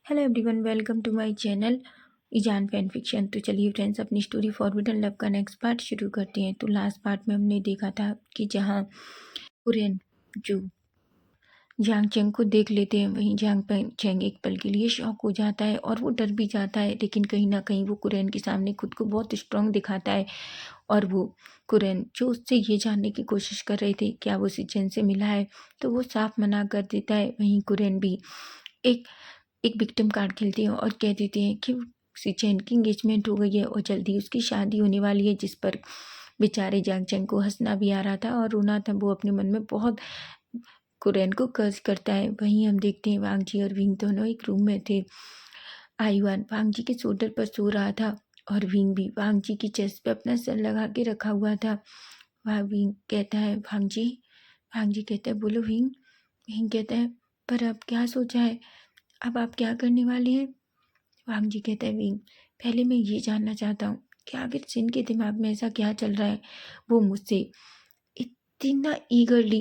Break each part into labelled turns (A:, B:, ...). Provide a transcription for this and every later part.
A: Hello everyone, welcome to my channel Ejaan fan fiction. तो चलिए friends, अपनी स्टोरी फॉरबिडन लव का नेक्स्ट पार्ट शुरू करते हैं। तो लास्ट पार्ट में हमने देखा था कि जहाँ कुरेन जो जांग चेंग को देख लेते हैं, वहीं जांग चेंग एक पल के लिए शॉक हो जाता है और वो डर भी जाता है, लेकिन कहीं ना कहीं वो कुरेन के सामने खुद को बहुत स्ट्रांग दिखाता है। और वो कुरेन जो उससे ये जानने की कोशिश कर रहे थे क्या वो सिचेन से मिला है, तो वो साफ मना कर देता है। वहीं कुरेन भी एक एक विक्टिम कार्ड खेलते हैं और कह देते हैं कि सिचेन की इंगेजमेंट हो गई है और जल्दी उसकी शादी होने वाली है, जिस पर बेचारे जांग चेंग को हंसना भी आ रहा था और रोना था। वो अपने मन में बहुत कुरैन को कर्ज करता है। वहीं हम देखते हैं वांग जी और विंग दोनों एक रूम में थे। आईवान वांग जी के शोल्डर पर सो रहा था और विंग भी वांग जी की चेस्ट पे अपना सर लगा के रखा हुआ था। वह विंग कहता है वांग जी कहता है बोलो विंग। विंग कहता है पर अब क्या सोचा है, अब आप क्या करने वाले हैं। वांग जी कहता है विंग, पहले मैं ये जानना चाहता हूँ कि आखिर सिन के दिमाग में ऐसा क्या चल रहा है। वो मुझसे इतना ईगरली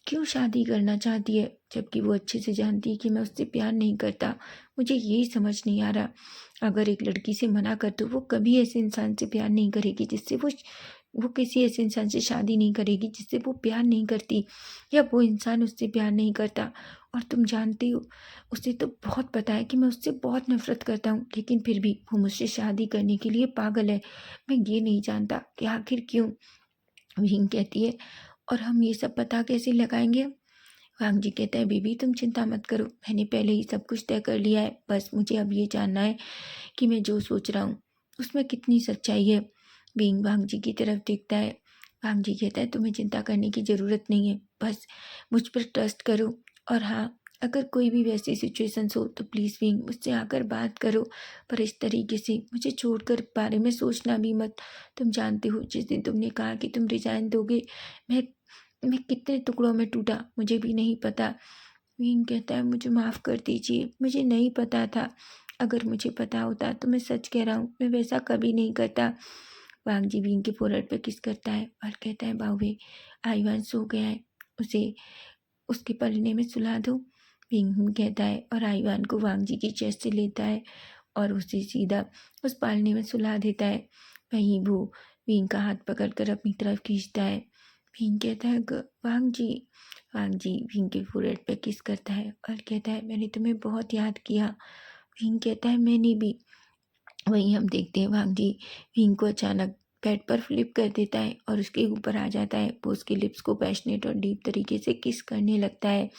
A: क्यों शादी करना चाहती है, जबकि वो अच्छे से जानती है कि मैं उससे प्यार नहीं करता। मुझे यही समझ नहीं आ रहा। अगर एक लड़की से मना कर तो वो कभी ऐसे इंसान से प्यार नहीं करेगी जिससे वो किसी ऐसे इंसान से शादी नहीं करेगी जिससे वो प्यार नहीं करती, या वो इंसान उससे प्यार नहीं करता। और तुम जानती हो, उसे तो बहुत पता है कि मैं उससे बहुत नफरत करता हूँ, लेकिन फिर भी वो मुझसे शादी करने के लिए पागल है। मैं ये नहीं जानता कि आखिर क्यों। विंग कहती है और हम ये सब पता कैसे लगाएंगे। वांग जी कहता है बीबी तुम चिंता मत करो, मैंने पहले ही सब कुछ तय कर लिया है। बस मुझे अब ये जानना है कि मैं जो सोच रहा हूँ उसमें कितनी सच्चाई है। विंग वांग जी की तरफ देखता है। वांग जी कहता है तुम्हें चिंता करने की ज़रूरत नहीं है, बस मुझ पर ट्रस्ट करो। और हाँ, अगर कोई भी वैसी सिचुएशंस हो तो प्लीज़ विंग मुझसे आकर बात करो, पर इस तरीके से मुझे छोड़कर बारे में सोचना भी मत। तुम जानते हो जिस दिन तुमने कहा कि तुम रिजाइन दोगे, मैं मैं कितने टुकड़ों में टूटा मुझे भी नहीं पता। विंग कहता है मुझे माफ़ कर दीजिए, मुझे नहीं पता था। अगर मुझे पता होता तो मैं सच कह रहा हूँ, मैं वैसा कभी नहीं करता। वांग जी विंग के फोrehead पे किस करता है और कहता है बावे आईवान सो गया है, उसे उसके पलने में सुला दो। विंग कहता है और आईवान को वांग जी की चेस्ट से लेता है और उसे सीधा उस पालने में सुला देता है। वहीं वो विंग का हाथ पकड़कर अपनी तरफ खींचता है। विंग कहता है वांग जी विंग के फोrehead पे किस करता है और कहता है मैंने तुम्हें बहुत याद किया। विंग कहता है मैंने भी। वहीं हम देखते हैं वांग जी विंग को अचानक बेड पर फ्लिप कर देता है और उसके ऊपर आ जाता है। वो उसके लिप्स को पैशनेट और डीप तरीके से किस करने लगता है।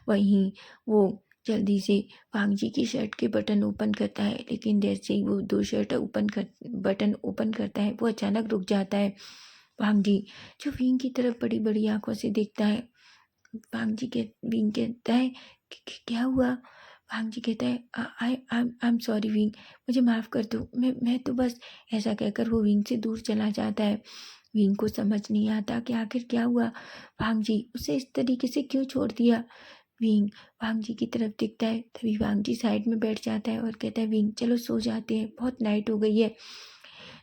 A: वहीं वो जल्दी से वांग जी की शर्ट के बटन ओपन करता है, लेकिन जैसे ही वो दो शर्ट बटन ओपन करता है वो अचानक रुक जाता है। वांग जी जो विंग की तरफ बड़ी बड़ी आंखों से देखता है। विंग कहता है कि क्या हुआ। वांग जी कहता है आई आई एम सॉरी विंग, मुझे माफ़ कर दो, मैं तो बस। ऐसा कहकर वो विंग से दूर चला जाता है। विंग को समझ नहीं आता कि आखिर क्या हुआ, वांग जी उसे इस तरीके से क्यों छोड़ दिया। विंग वांग जी की तरफ देखता है, तभी वांग जी साइड में बैठ जाता है और कहता है विंग चलो सो जाते हैं, बहुत नाइट हो गई है।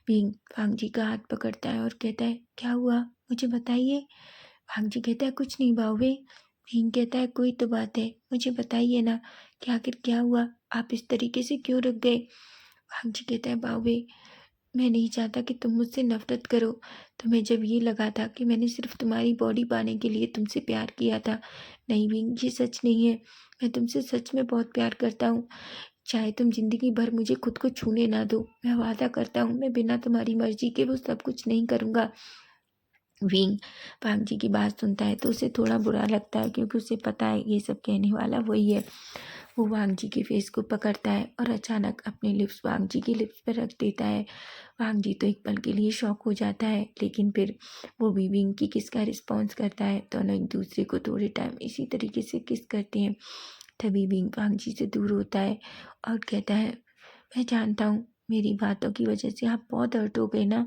A: विंग वांग जी का हाथ पकड़ता है और कहता है क्या हुआ मुझे बताइए। वांग जी कहता है कुछ नहीं बावे। विंग कहता है कोई तो बात है, मुझे बताइए ना कि आखिर क्या हुआ, आप इस तरीके से क्यों रुक गए। वांग जी कहता है बावे, मैं नहीं चाहता कि तुम मुझसे नफरत करो। तुम्हें जब ये लगा था कि मैंने सिर्फ तुम्हारी बॉडी पाने के लिए तुमसे प्यार किया था। नहीं विंग, ये सच नहीं है। मैं तुमसे सच में बहुत प्यार करता हूँ। चाहे तुम जिंदगी भर मुझे खुद को छूने ना दो, मैं वादा करता हूँ मैं बिना तुम्हारी मर्जी के वो सब कुछ नहीं करूँगा। विंग वांग जी की बात सुनता है तो उसे थोड़ा बुरा लगता है, क्योंकि उसे पता है ये सब कहने वाला वही है। वो वांग जी के फेस को पकड़ता है और अचानक अपने लिप्स वांग जी के लिप्स पर रख देता है। वांग जी तो एक पल के लिए शॉक हो जाता है, लेकिन फिर वो भी विंग की किस का रिस्पॉन्स करता है। दोनों एक दूसरे को थोड़े टाइम इसी तरीके से किस करते हैं। तभी विंग वांग जी से दूर होता है और कहता है मैं जानता हूँ मेरी बातों की वजह से आप बहुत हर्ट हो गए ना,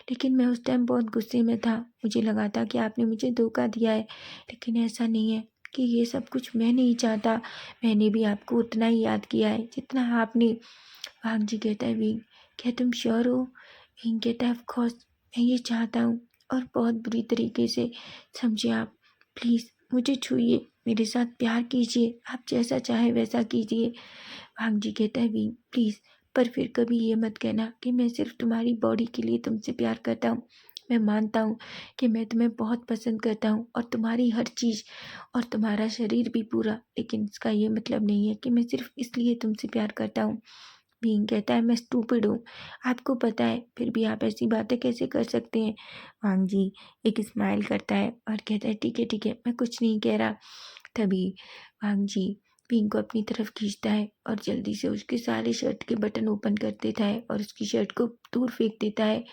A: लेकिन मैं उस टाइम बहुत गुस्से में था। मुझे लगा था कि आपने मुझे धोखा दिया है, लेकिन ऐसा नहीं है कि ये सब कुछ मैं नहीं चाहता। मैंने भी आपको उतना ही याद किया है जितना आपने। वांग जी कहता है विंग क्या तुम श्योर हो। विंग कहता है ऑफ कोर्स, मैं ये चाहता हूँ और बहुत बुरी तरीके से समझे आप। प्लीज़ मुझे छूइए, मेरे साथ प्यार कीजिए, आप जैसा चाहे वैसा कीजिए। वांग जी कहता है विंग प्लीज़, पर फिर कभी ये मत कहना कि मैं सिर्फ तुम्हारी बॉडी के लिए तुमसे प्यार करता हूँ। मैं मानता हूँ कि मैं तुम्हें बहुत पसंद करता हूँ और तुम्हारी हर चीज़ और तुम्हारा शरीर भी पूरा, लेकिन इसका ये मतलब नहीं है कि मैं सिर्फ इसलिए तुमसे प्यार करता हूँ। भीम कहता है मैं स्टूपिड हूँ, आपको पता है, फिर भी आप ऐसी बातें कैसे कर सकते हैं। वांग जी एक स्माइल करता है और कहता है ठीक है, मैं कुछ नहीं कह रहा। तभी वांग जी भीम को अपनी तरफ खींचता है और जल्दी से उसके सारे शर्ट के बटन ओपन कर देता है और उसकी शर्ट को दूर फेंक देता है।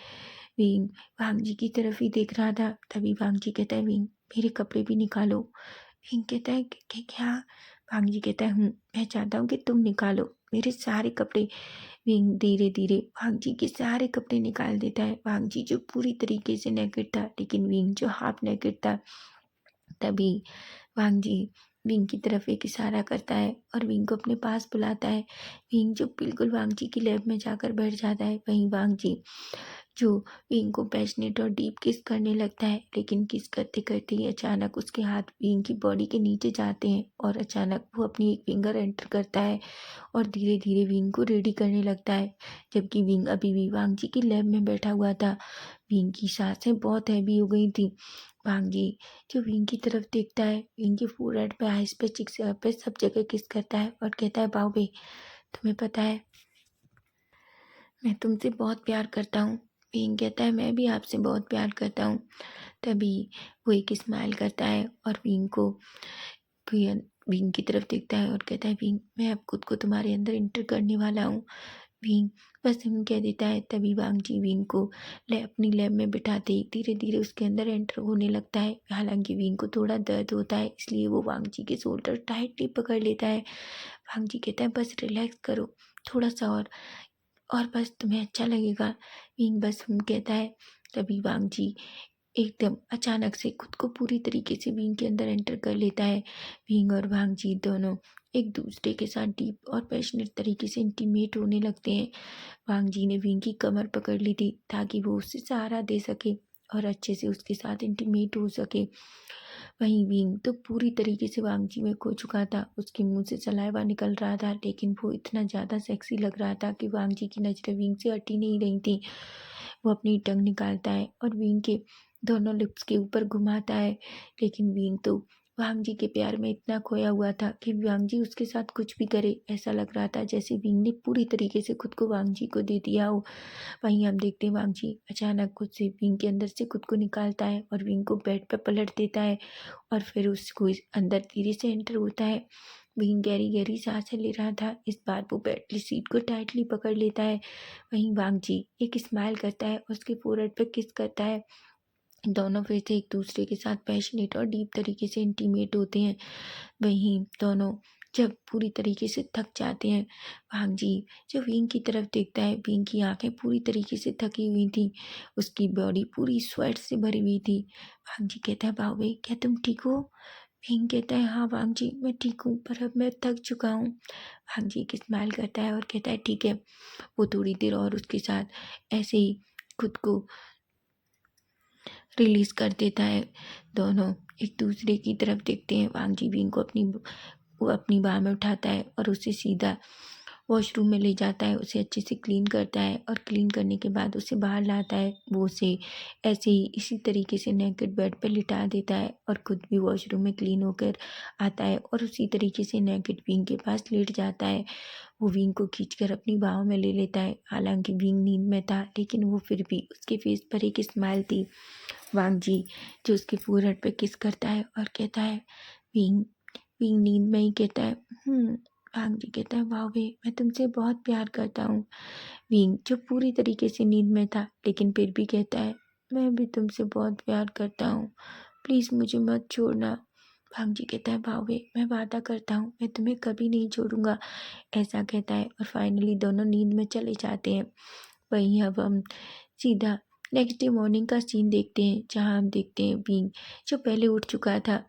A: भीम वांग जी की तरफ ही देख रहा था। तभी वांग जी कहता है भीम मेरे कपड़े भी निकालो। भीम कहता है क्या? वांग जी कहता है मैं चाहता हूँ कि तुम निकालो मेरे सारे कपड़े। विंग धीरे धीरे वांग जी के सारे कपड़े निकाल देता है। वांग जी जो पूरी तरीके से नेकेड था, लेकिन विंग जो हाफ नेकेड था। तभी वांग जी विंग की तरफ एक इशारा करता है और विंग को अपने पास बुलाता है। विंग जो बिल्कुल वांग जी की लैब में जाकर बैठ जाता है। वहीं वांग जी जो विंग को पैशनेट और डीप किस करने लगता है, लेकिन किस करते करते ही अचानक उसके हाथ विंग की बॉडी के नीचे जाते हैं और अचानक वो अपनी एक फिंगर एंटर करता है और धीरे धीरे विंग को रेडी करने लगता है। जबकि विंग अभी भी वांग जी की लैब में बैठा हुआ था। विंग की सांसें बहुत हैवी हो गई थी। वांग जी जो विंग की तरफ देखता है, विंग के फोरहेड पे, आइज पे, चिक्स पे सब जगह किस करता है और कहता है बाबे तुम्हें पता है मैं तुमसे बहुत प्यार करता हूँ। विंग कहता है मैं भी आपसे बहुत प्यार करता हूँ। तभी वो एक स्माइल करता है और विंग को विंग की तरफ देखता है और कहता है विंग मैं अब खुद को तुम्हारे अंदर इंटर करने वाला हूँ। विंग बस कह देता है। तभी वांग जी विंग को अपनी लैब में बिठाते ही धीरे धीरे उसके अंदर एंटर होने लगता है। हालांकि विंग को थोड़ा दर्द होता है, इसलिए वो वांग जी के शोल्डर टाइटली पकड़ लेता है। वांग जी कहता है बस रिलैक्स करो थोड़ा सा और बस तुम्हें अच्छा लगेगा। विंग बस कहता है। तभी वांग जी एकदम अचानक से खुद को पूरी तरीके से विंग के अंदर एंटर कर लेता है। विंग और वांग जी दोनों एक दूसरे के साथ डीप और पैशनेट तरीके से इंटीमेट होने लगते हैं। वांग जी ने विंग की कमर पकड़ ली थी ताकि वो उससे सहारा दे सके और अच्छे से उसके साथ इंटीमेट हो सके। वहीं विंग तो पूरी तरीके से वांग जी में खो चुका था। उसके मुंह से सलाइवा निकल रहा था, लेकिन वो इतना ज़्यादा सेक्सी लग रहा था कि वांग जी की नज़रें विंग से हटी नहीं रही थी। वो अपनी टंग निकालता है और विंग के दोनों लिप्स के ऊपर घुमाता है, लेकिन विंग तो वांग जी के प्यार में इतना खोया हुआ था कि वांग जी उसके साथ कुछ भी करे ऐसा लग रहा था जैसे विंग ने पूरी तरीके से खुद को वांग जी को दे दिया हो। वहीं हम देखते हैं वांग जी अचानक खुद से विंग के अंदर से खुद को निकालता है और विंग को बेड पर पलट देता है और फिर उसको अंदर धीरे से एंटर होता है। विंग गहरी गहरी सांसें ले रहा था। इस बार वो बेड सीट को टाइटली पकड़ लेता है। वहीं वांग जी एक स्माइल करता है, उसके फोrehead पे किस करता है। दोनों फिर से एक दूसरे के साथ पैशनेट और डीप तरीके से इंटीमेट होते हैं। वहीं दोनों जब पूरी तरीके से थक जाते हैं, वांग जी जब विंग की तरफ देखता है, विंग की आंखें पूरी तरीके से थकी हुई थी, उसकी बॉडी पूरी स्वेट से भरी हुई थी। वांग जी कहता है भावे क्या तुम ठीक हो? विंग कहता है हाँ वांग जी मैं ठीक हूँ, पर अब मैं थक चुका हूँ। वांग जी एक स्माइल करता है और कहता है ठीक है। वो थोड़ी देर और उसके साथ ऐसे ही खुद को रिलीज कर देता है। दोनों एक दूसरे की तरफ देखते हैं। वांग जी विंग को वो अपनी बाह में उठाता है और उसे सीधा वॉशरूम में ले जाता है, उसे अच्छे से क्लीन करता है और क्लीन करने के बाद उसे बाहर लाता है। वो उसे ऐसे ही इसी तरीके से नेकेड बेड पर लिटा देता है और खुद भी वॉशरूम में क्लीन होकर आता है और उसी तरीके से नेकेड विंग के पास लेट जाता है। वो विंग को खींचकर अपनी बाहों में ले लेता है। हालांकि विंग नींद में था, लेकिन वो फिर भी उसके फेस पर एक स्माइल थी। वांग जी जो उसके फोrehead पे किस करता है और कहता है विंग विंग नींद में ही कहता है वांग जी कहता है वाह वे मैं तुमसे बहुत प्यार करता हूँ। विंग जो पूरी तरीके से नींद में था, लेकिन फिर भी कहता है मैं भी तुमसे बहुत प्यार करता हूँ, प्लीज़ मुझे मत छोड़ना। वांग जी कहता है भावे मैं वादा करता हूँ मैं तुम्हें कभी नहीं छोड़ूंगा, ऐसा कहता है और फाइनली दोनों नींद में चले जाते हैं। वहीं अब हम सीधा नेक्स्ट डे मॉर्निंग का सीन देखते हैं, जहाँ हम देखते हैं विंग जो पहले उठ चुका था,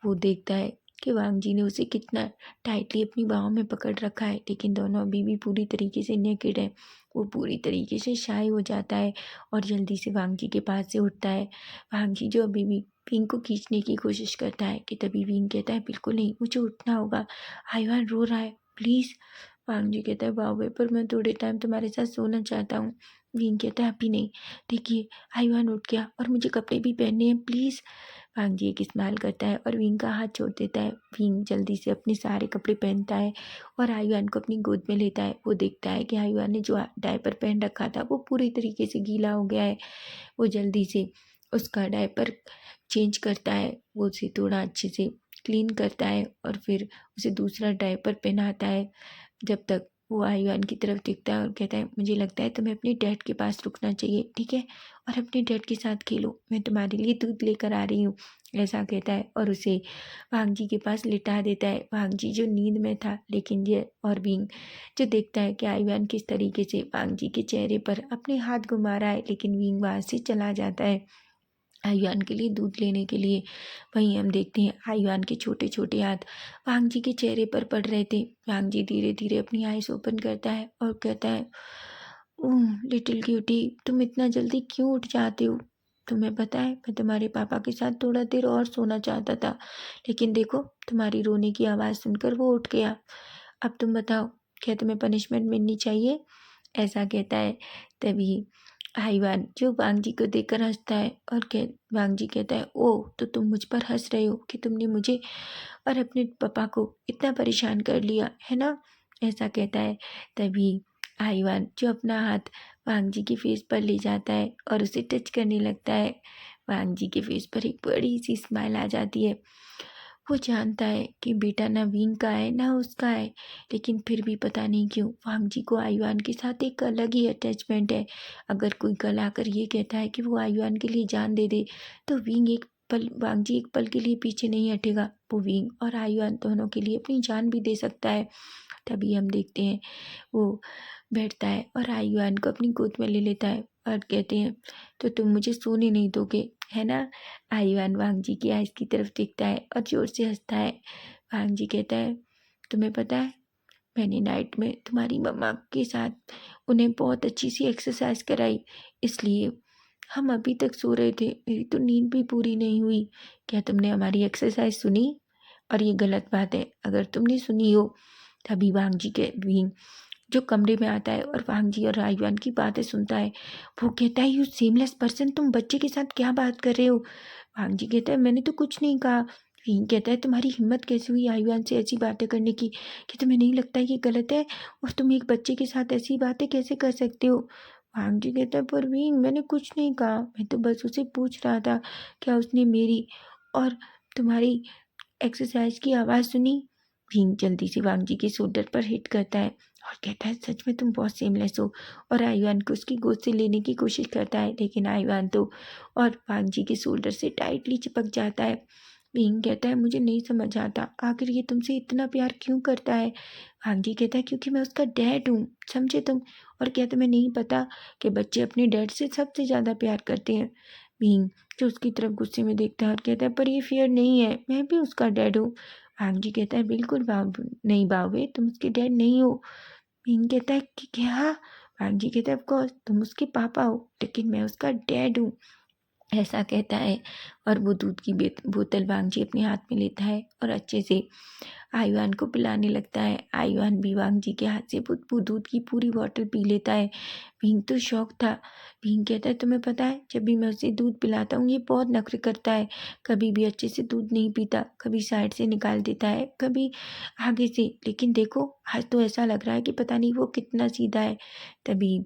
A: वो देखता है कि वांग जी ने उसे कितना टाइटली अपनी बाहों में पकड़ रखा है, लेकिन दोनों अभी भी पूरी तरीके से नेकेड है। वो पूरी तरीके से शाय हो जाता है और जल्दी से वांग जी के पास से उठता है। वांग जी जो अभी भी विंग को खींचने की कोशिश करता है कि तभी विंग कहता है बिल्कुल नहीं, मुझे उठना होगा, आयुआन रो रहा है, प्लीज़। वांग जी कहता है बाबू पर मैं थोड़े टाइम तुम्हारे साथ सोना चाहता हूँ। विंग कहता है अभी नहीं, देखिए आयुआन उठ गया और मुझे कपड़े भी पहनने हैं प्लीज़। वांग जी एक स्माइल करता है और विंग का हाथ छोड़ देता है। विंग जल्दी से अपने सारे कपड़े पहनता है और आयुआन को अपनी गोद में लेता है। वो देखता है कि आयुआन ने जो डायपर पहन रखा था वो पूरी तरीके से गीला हो गया है। वो जल्दी से उसका डायपर चेंज करता है, वो उसे थोड़ा अच्छे से क्लीन करता है और फिर उसे दूसरा डायपर पहनाता है। जब तक वो आयुआन की तरफ देखता है और कहता है मुझे लगता है तुम्हें अपने डैड के पास रुकना चाहिए, ठीक है, और अपने डैड के साथ खेलो, मैं तुम्हारे लिए दूध लेकर आ रही हूँ। ऐसा कहता है और उसे वांग जी के पास लिटा देता है। वांग जी जो नींद में था, लेकिन ये और विंग जो देखता है कि आयुआन किस तरीके से वांग जी के चेहरे पर अपने हाथ घुमा रहा है, लेकिन विंग वहाँ से चला जाता है आयुआन के लिए दूध लेने के लिए। वहीं हम देखते हैं आयुआन के छोटे छोटे हाथ वांग जी के चेहरे पर पड़ रहे थे। वांग जी धीरे धीरे अपनी आइज ओपन करता है और कहता है ओह लिटिल क्यूटी, तुम इतना जल्दी क्यों उठ जाते हो? तुम्हें पता है मैं तुम्हारे पापा के साथ थोड़ा देर और सोना चाहता था, लेकिन देखो तुम्हारी रोने की आवाज़ सुनकर वो उठ गया। अब तुम बताओ, क्या तुम्हें पनिशमेंट मिलनी चाहिए? ऐसा कहता है। तभी हाईवान जो वांग जी को देखकर हंसता है और वांग जी कहता है ओह तो तुम मुझ पर हंस रहे हो कि तुमने मुझे और अपने पापा को इतना परेशान कर लिया है ना? ऐसा कहता है। तभी हाईवान जो अपना हाथ वांग जी के फेस पर ले जाता है और उसे टच करने लगता है। वांग जी के फेस पर एक बड़ी सी स्माइल आ जाती है। वो जानता है कि बेटा ना विंग का है ना उसका है, लेकिन फिर भी पता नहीं क्यों वांग जी को आयुआन के साथ एक अलग ही अटैचमेंट है। अगर कोई कल आकर ये कहता है कि वो आयुआन के लिए जान दे दे, तो विंग एक पल वांग जी एक पल के लिए पीछे नहीं हटेगा। वो विंग और आयुआन दोनों के लिए अपनी जान भी दे सकता है। तभी हम देखते हैं वो बैठता है और आयुआन को अपनी गोद में ले लेता है और कहते हैं तो तुम मुझे सोने नहीं दोगे, है ना? आयुआन वांग जी की आइज़ की तरफ देखता है और ज़ोर से हंसता है। वांग जी कहता है तुम्हें पता है मैंने नाइट में तुम्हारी मम्मा के साथ उन्हें बहुत अच्छी सी एक्सरसाइज कराई, इसलिए हम अभी तक सो रहे थे, मेरी तो नींद भी पूरी नहीं हुई। क्या तुमने हमारी एक्सरसाइज सुनी? और ये गलत बात है अगर तुमने सुनी हो। तभी वांग जी के विंग जो कमरे में आता है और वांग जी और आयुआन की बातें सुनता है। वो कहता है यू सेमलेस पर्सन, तुम बच्चे के साथ क्या बात कर रहे हो? वांग जी कहता है मैंने तो कुछ नहीं कहा। विंग कहता है तुम्हारी हिम्मत कैसे हुई आयुआन से ऐसी बातें करने की? कि तुम्हें नहीं लगता ये गलत है? और तुम एक बच्चे के साथ ऐसी बातें कैसे कर सकते हो? वांग जी कहता है पर विंग मैंने कुछ नहीं कहा, मैं तो बस उसे पूछ रहा था क्या उसने मेरी और तुम्हारी एक्सरसाइज की आवाज़ सुनी? भीम जल्दी से वांग जी के शोल्डर पर हिट करता है और कहता है सच में तुम बहुत सेमलेस हो। और आयुआन को उसकी गोद से लेने की कोशिश करता है, लेकिन आयुआन तो और वांग जी के शोल्डर से टाइटली चिपक जाता है। भीम कहता है मुझे नहीं समझ आता आखिर ये तुमसे इतना प्यार क्यों करता है? वांग जी कहता है क्योंकि मैं उसका डैड हूँ, समझे तुम? और क्या तुम्हें नहीं पता कि बच्चे अपने डैड से सबसे ज़्यादा प्यार करते हैं? भीम जो उसकी तरफ गुस्से में देखता है और कहता है पर ये फेयर नहीं है, मैं भी उसका डैड हूँ। वांग जी कहता है बिल्कुल बाबू नहीं बाबू तुम उसके डैड नहीं हो। भीम कहता है कि क्या? वांग जी कहता है ऑफ कोर्स तुम उसके पापा हो, लेकिन मैं उसका डैड हूँ। ऐसा कहता है और वो दूध की बोतल वांग जी अपने हाथ में लेता है और अच्छे से आयुआन को पिलाने लगता है। आयुआन भी वांग जी के हाथ से वो दूध की पूरी बॉटल पी लेता है। भीम तो शौक था। भीम कहता है तुम्हें पता है जब भी मैं उसे दूध पिलाता हूँ ये बहुत नखरे करता है, कभी भी अच्छे से दूध नहीं पीता, कभी साइड से निकाल देता है, कभी आगे से, लेकिन देखो आज तो ऐसा लग रहा है कि पता नहीं वो कितना सीधा है। तभी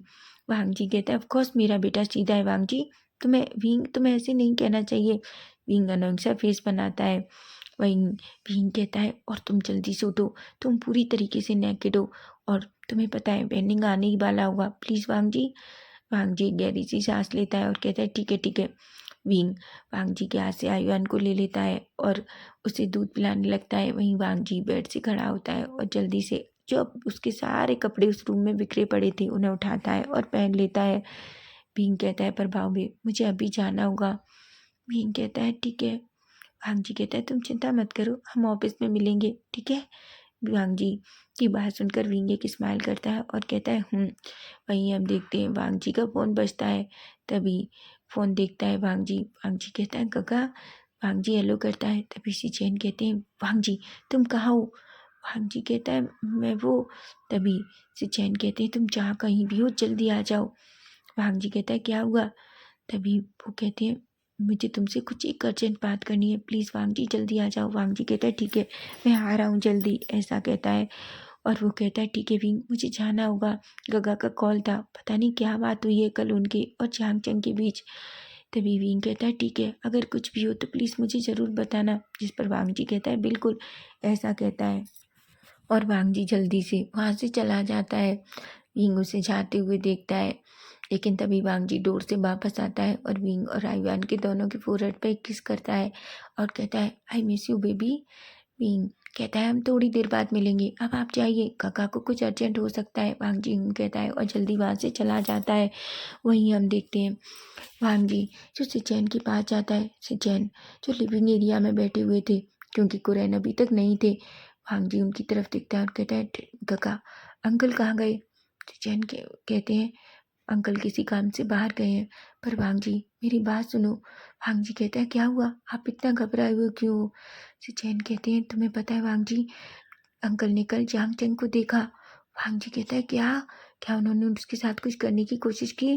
A: वांग जी कहता है ऑफकोर्स मेरा बेटा सीधा है वांग जी, तुम्हें ऐसे नहीं कहना चाहिए। विंग अनोइंग सा फेस बनाता है। वहीं भीम कहता है और तुम जल्दी से उठो, तुम पूरी तरीके से नेकेड हो और तुम्हें पता है वेंडिंग आने ही वाला होगा, प्लीज़ वांग जी। वांग जी गहरी सी सांस लेता है और कहता है ठीक है ठीक है। विंग वांग जी के हाथ से आयुआन को ले लेता है और उसे दूध पिलाने लगता है। वहीं वांग जी बेड से खड़ा होता है और जल्दी से जो अब उसके सारे कपड़े उस रूम में बिखरे पड़े थे उन्हें उठाता है और पहन लेता है। भीम कहता है पर भाभी मुझे अभी जाना होगा। भीम कहता है ठीक है। वांग जी कहता है तुम चिंता मत करो, हम ऑफिस में मिलेंगे, ठीक है? वांग जी की बात सुनकर विंग एक स्माइल करता है और कहता है वहीं हम देखते हैं वांग जी का फ़ोन बजता है। तभी फ़ोन देखता है वांग जी कहता है गगा। वांग जी हेलो करता है। तभी सी चैन कहते हैं वांग जी तुम कहाँ हो? वांग जी कहता है मैं वो। तभी सिचैन कहते हैं तुम जहाँ कहीं भी हो जल्दी आ जाओ। वांग जी कहता है क्या हुआ। तभी वो कहते हैं मुझे तुमसे कुछ एक अर्जेंट बात करनी है, प्लीज़ वांग जी जल्दी आ जाओ। वांग जी कहता है ठीक है मैं आ रहा हूँ जल्दी, ऐसा कहता है। और वो कहता है ठीक है विंग, मुझे जाना होगा, गगा का कॉल था, पता नहीं क्या बात हुई है कल उनके और चांग चंग के बीच। तभी विंग कहता है ठीक है अगर कुछ भी हो तो प्लीज़ मुझे ज़रूर बताना। जिस पर वांग जी कहता है बिल्कुल, ऐसा कहता है। और वांग जी जल्दी से वहाँ से चला जाता है। विंग उसे जाते हुए देखता है, लेकिन तभी वांग जी डोर से वापस आता है और विंग और आयुआन के दोनों के फोrehead पे किस करता है और कहता है I miss you baby. Wing कहता है हम थोड़ी देर बाद मिलेंगे, अब आप जाइए, काका को कुछ अर्जेंट हो सकता है। वांग जी कहता है और जल्दी वहाँ से चला जाता है। वहीं हम देखते हैं वांग जी जो सिचैन के पास जाता है। सिचैन जो लिविंग एरिया में बैठे हुए थे क्योंकि कुरैन अभी तक नहीं थे। वांग जी उनकी तरफ देखता है और कहता है काका अंकल कहाँ गए। सिचैन कहते हैं अंकल किसी काम से बाहर गए हैं। पर वांग जी मेरी बात सुनो। वांग जी कहता है क्या हुआ, आप इतना घबराए हुए क्यों हो। सिचैन कहते हैं तुम्हें पता है वांग जी अंकल ने कल जांग चंग को देखा। वांग जी कहता है क्या, क्या उन्होंने उसके साथ कुछ करने की कोशिश की।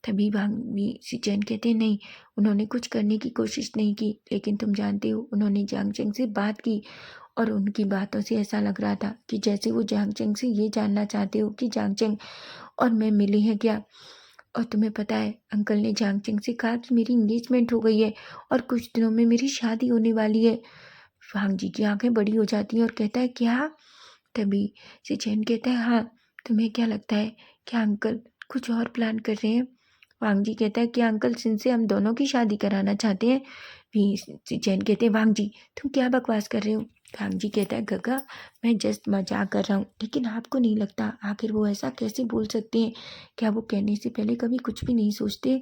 A: तभी वांग सिचैन कहते हैं नहीं उन्होंने कुछ करने की कोशिश नहीं की, लेकिन तुम जानते हो उन्होंने जांग चंग से बात की और उनकी बातों से ऐसा लग रहा था कि जैसे वो जांग चंग से ये जानना चाहते हो कि जांग चंग और मैं मिली हैं क्या। और तुम्हें पता है अंकल ने जांग चंग से कहा कि मेरी इंगेजमेंट हो गई है और कुछ दिनों में मेरी शादी होने वाली है। वांग जी की आंखें बड़ी हो जाती हैं और कहता है क्या। तभी सिचैन कहता है हाँ, तुम्हें क्या लगता है क्या अंकल कुछ और प्लान कर रहे हैं। वांग जी कहता है क्या अंकल जिनसे हम दोनों की शादी कराना चाहते हैं। भी सिचैन कहते हैं वांग जी तुम क्या बकवास कर रहे हो। वांग जी कहता है गगा मैं जस्ट मजाक कर रहा हूँ, लेकिन आपको नहीं लगता आखिर वो ऐसा कैसे बोल सकते हैं, क्या वो कहने से पहले कभी कुछ भी नहीं सोचते।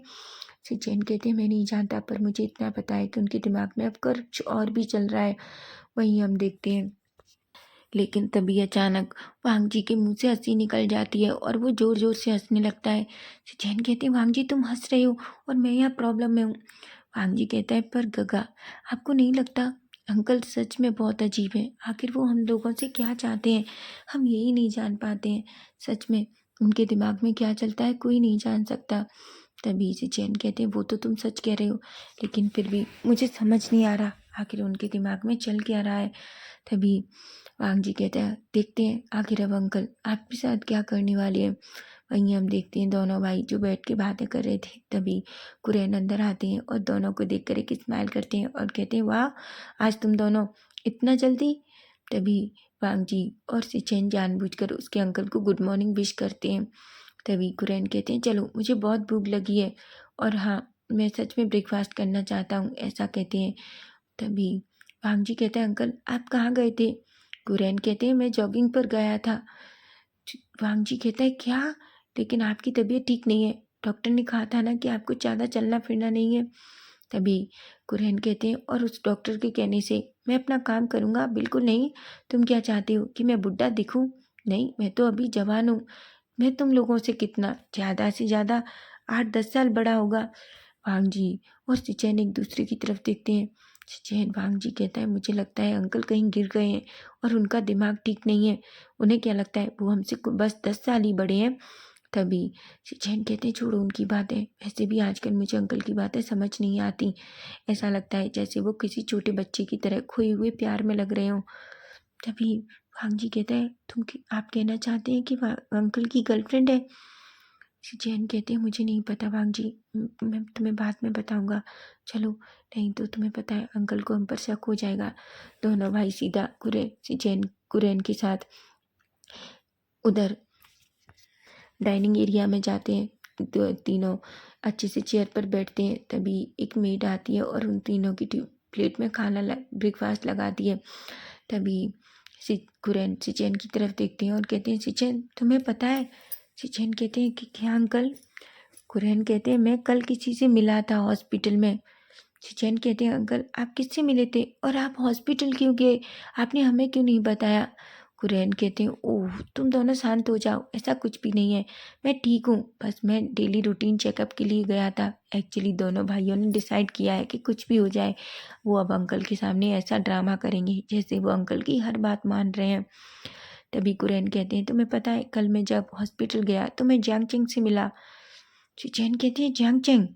A: सिचैन कहते हैं मैं नहीं जानता, पर मुझे इतना पता है कि उनके दिमाग में अब कुछ और भी चल रहा है। वहीं हम देखते हैं लेकिन तभी अचानक वांग जी के मुंह से हंसी निकल जाती है और वो जोर जोर से हंसने लगता है। सिचैन कहते हैं वांग जी तुम हंस रहे हो और मैं यहाँ प्रॉब्लम में हूँ। वांग जी कहता है पर गगा आपको नहीं लगता अंकल सच में बहुत अजीब है, आखिर वो हम लोगों से क्या चाहते हैं हम यही नहीं जान पाते हैं। सच में उनके दिमाग में क्या चलता है कोई नहीं जान सकता। तभी सिचैन कहते हैं वो तो तुम सच कह रहे हो, लेकिन फिर भी मुझे समझ नहीं आ रहा आखिर उनके दिमाग में चल क्या रहा है। तभी वांग जी कहते हैं देखते हैं आखिर अब अंकल आपके साथ क्या करने वाले हैं। वहीं हम देखते हैं दोनों भाई जो बैठ के बातें कर रहे थे। तभी कुरैन अंदर आते हैं और दोनों को देखकर एक स्माइल करते हैं और कहते हैं वाह आज तुम दोनों इतना जल्दी। तभी वांग जी और सिचैन जानबूझकर उसके अंकल को गुड मॉर्निंग विश करते हैं। तभी कुरैन कहते हैं चलो मुझे बहुत भूख लगी है और हाँ मैं सच में ब्रेकफास्ट करना चाहता हूँ, ऐसा कहते हैं। तभी वांग जी कहते हैं अंकल आप कहाँ गए थे। कुरैन कहते हैं मैं जॉगिंग पर गया था। वांग जी कहता है क्या, लेकिन आपकी तबीयत ठीक नहीं है, डॉक्टर ने कहा था ना कि आपको ज़्यादा चलना फिरना नहीं है। तभी कुरैन कहते हैं और उस डॉक्टर के कहने से मैं अपना काम करूँगा। बिल्कुल नहीं, तुम क्या चाहते हो कि मैं बुढ़ा दिखूँ। नहीं मैं तो अभी जवान हूँ, मैं तुम लोगों से कितना ज़्यादा से ज़्यादा 8-10 साल बड़ा होगा। वांग जी और सिचैन एक दूसरे की तरफ देखते हैं। सिचैन वांग जी कहता है मुझे लगता है अंकल कहीं गिर गए हैं और उनका दिमाग ठीक नहीं है, उन्हें क्या लगता है वो हमसे बस 10 साल ही बड़े हैं। तभी सिचैन कहते हैं छोड़ो उनकी बातें, वैसे भी आजकल मुझे अंकल की बातें समझ नहीं आती, ऐसा लगता है जैसे वो किसी छोटे बच्चे की तरह खोए हुए प्यार में लग रहे हों। तभी वांग जी कहता है आप कहना चाहते हैं कि अंकल की गर्लफ्रेंड है। जैन कहते हैं मुझे नहीं पता वांग जी, मैं तुम्हें बाद में बताऊंगा। चलो नहीं तो तुम्हें पता है अंकल को हम पर शक हो जाएगा। दोनों भाई सीधा कुरैन के साथ उधर डाइनिंग एरिया में जाते हैं। तीनों अच्छे से चेयर पर बैठते हैं। तभी एक मेड आती है और उन तीनों की प्लेट में खाना ब्रेकफास्ट लगाती है। तभी कुरैन सिचैन की तरफ देखते हैं और कहते हैं सिचैन तुम्हें पता है। सिचैन कहते हैं कि क्या अंकल। कुरैन कहते हैं मैं कल किसी से मिला था हॉस्पिटल में। सिचैन कहते हैं अंकल आप किससे मिले थे और आप हॉस्पिटल क्यों गए, आपने हमें क्यों नहीं बताया। कुरैन कहते हैं, ओह तुम दोनों शांत हो जाओ, ऐसा कुछ भी नहीं है, मैं ठीक हूँ, बस मैं डेली रूटीन चेकअप के लिए गया था। एक्चुअली दोनों भाइयों ने डिसाइड किया है कि कुछ भी हो जाए वो अब अंकल के सामने ऐसा ड्रामा करेंगे जैसे वो अंकल की हर बात मान रहे हैं। तभी कुरैन कहते हैं, तुम्हें पता है कल मैं जब हॉस्पिटल गया तो मैं जियांग चेंग से मिला। चैन कहती है, जियांग चेंग?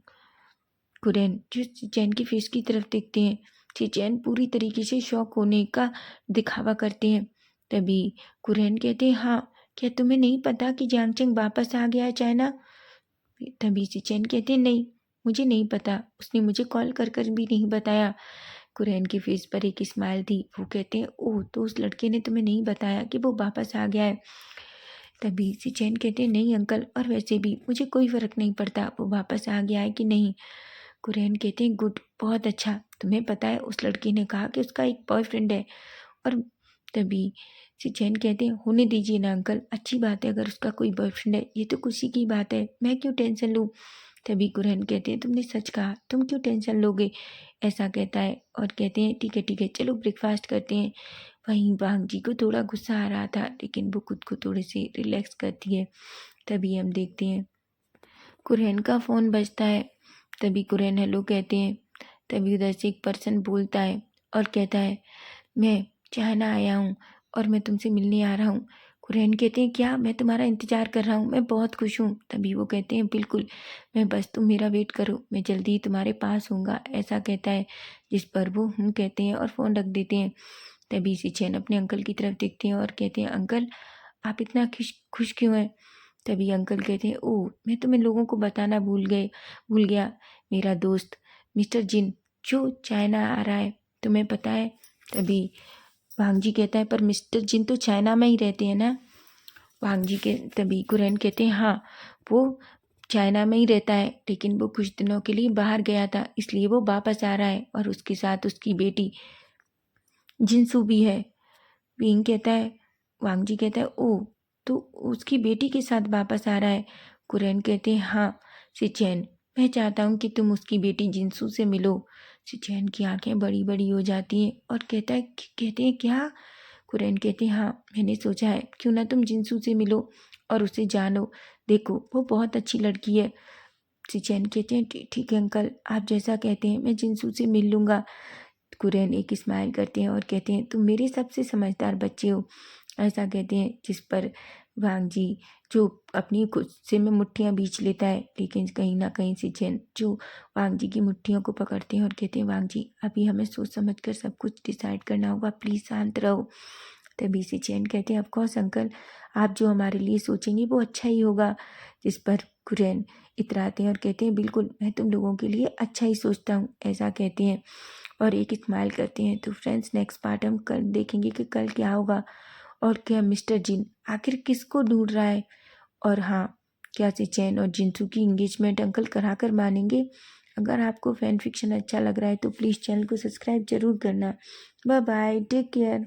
A: कुरैन जो चैन की फेस की तरफ देखते हैं, चैन पूरी तरीके से शॉक होने का दिखावा करते हैं। तभी कुरैन कहते हैं, हाँ क्या तुम्हें नहीं पता कि जियांग चेंग वापस आ गया है चाइना? तभी चैन कहते हैं, नहीं मुझे नहीं पता, उसने मुझे कॉल कर कर भी नहीं बताया। कुरैन की फेस पर एक स्माइल थी। वो कहते हैं, ओह तो उस लड़के ने तुम्हें नहीं बताया कि वो वापस आ गया है? तभी चैन कहते हैं, नहीं अंकल, और वैसे भी मुझे कोई फ़र्क नहीं पड़ता वो वापस आ गया है कि नहीं। कुरैन कहते हैं, गुड, बहुत अच्छा। तुम्हें पता है उस लड़की ने कहा कि उसका एक बॉयफ्रेंड है। और तभी चैन कहते हैं, होने दीजिए ना अंकल, अच्छी बात है अगर उसका कोई बॉयफ्रेंड है, ये तो खुशी की बात है, मैं क्यों टेंशन लूँ। तभी कुरैन कहते हैं, तुमने सच कहा, तुम क्यों टेंशन लोगे। ऐसा कहता है और कहते हैं, ठीक है चलो ब्रेकफास्ट करते हैं। वहीं वांग जी को थोड़ा गुस्सा आ रहा था लेकिन वो खुद को थोड़े से रिलैक्स करती है। तभी हम देखते हैं कुरैन का फ़ोन बजता है। तभी कुरैन हेलो कहते हैं। तभी उधर से एक पर्सन बोलता है और कहता है, मैं चाइना आया हूँ और मैं तुमसे मिलने आ रहा हूँ। कुरैन कहते हैं, क्या? मैं तुम्हारा इंतज़ार कर रहा हूँ, मैं बहुत खुश हूँ। तभी वो कहते हैं, बिल्कुल, मैं बस तुम मेरा वेट करो, मैं जल्दी ही तुम्हारे पास होऊंगा, ऐसा कहता है। जिस पर वो कहते हैं और फ़ोन रख देते हैं। तभी चैन अपने अंकल की तरफ देखते हैं और कहते हैं, अंकल आप इतना खुश खुश क्यों हैं? तभी अंकल कहते हैं, ओह मैं तुम्हें लोगों को बताना भूल गया, मेरा दोस्त मिस्टर जिन जो चाइना आ रहा है, तुम्हें पता है। तभी वांगजी कहता है, पर मिस्टर जिन तो चाइना में ही रहते हैं ना। वांगजी के तभी कुरैन कहते हैं, हाँ वो चाइना में ही रहता है लेकिन वो कुछ दिनों के लिए बाहर गया था इसलिए वो वापस आ रहा है और उसके साथ उसकी बेटी जिनसू भी है। विंग कहता है, वांगजी कहता है, ओह तो उसकी बेटी के साथ वापस आ रहा है। कुरैन कहते हैं, हाँ सिचैन, मैं चाहता हूँ कि तुम उसकी बेटी जिनसू से मिलो। सिचैन की आंखें बड़ी बड़ी हो जाती हैं और कहते हैं, क्या? कुरैन कहते हैं, हाँ मैंने सोचा है क्यों ना तुम जिनसू से मिलो और उसे जानो, देखो वो बहुत अच्छी लड़की है। सिचैन कहते हैं, ठीक है अंकल, आप जैसा कहते हैं मैं जिनसू से मिल लूँगा। कुरैन एक स्माइल करते हैं और कहते हैं, तुम मेरे सबसे समझदार बच्चे हो, ऐसा कहते हैं। जिस पर वांग जी जो अपनी गुस्से में मुट्ठियाँ बींच लेता है लेकिन कहीं ना कहीं से चैन जो वांग जी की मुट्ठियों को पकड़ते हैं और कहते हैं, वांग जी अभी हमें सोच समझ कर सब कुछ डिसाइड करना होगा, प्लीज़ शांत रहो। तभी से चैन कहते हैं, ऑफकोर्स अंकल, आप जो हमारे लिए सोचेंगे वो अच्छा ही होगा। जिस पर कुरैन इतराते हैं और कहते हैं, बिल्कुल मैं तुम लोगों के लिए अच्छा ही सोचता हूँ, ऐसा कहते हैं और एक स्माइल करते हैं। तो फ्रेंड्स नेक्स्ट पार्ट हम कल देखेंगे कि कल क्या होगा और क्या मिस्टर जिन आखिर किसको ढूंढ रहा है, और हाँ क्या चैन और जिनसू की इंगेजमेंट अंकल करा कर मानेंगे। अगर आपको फैन फिक्शन अच्छा लग रहा है तो प्लीज़ चैनल को सब्सक्राइब जरूर करना। Bye bye, take care.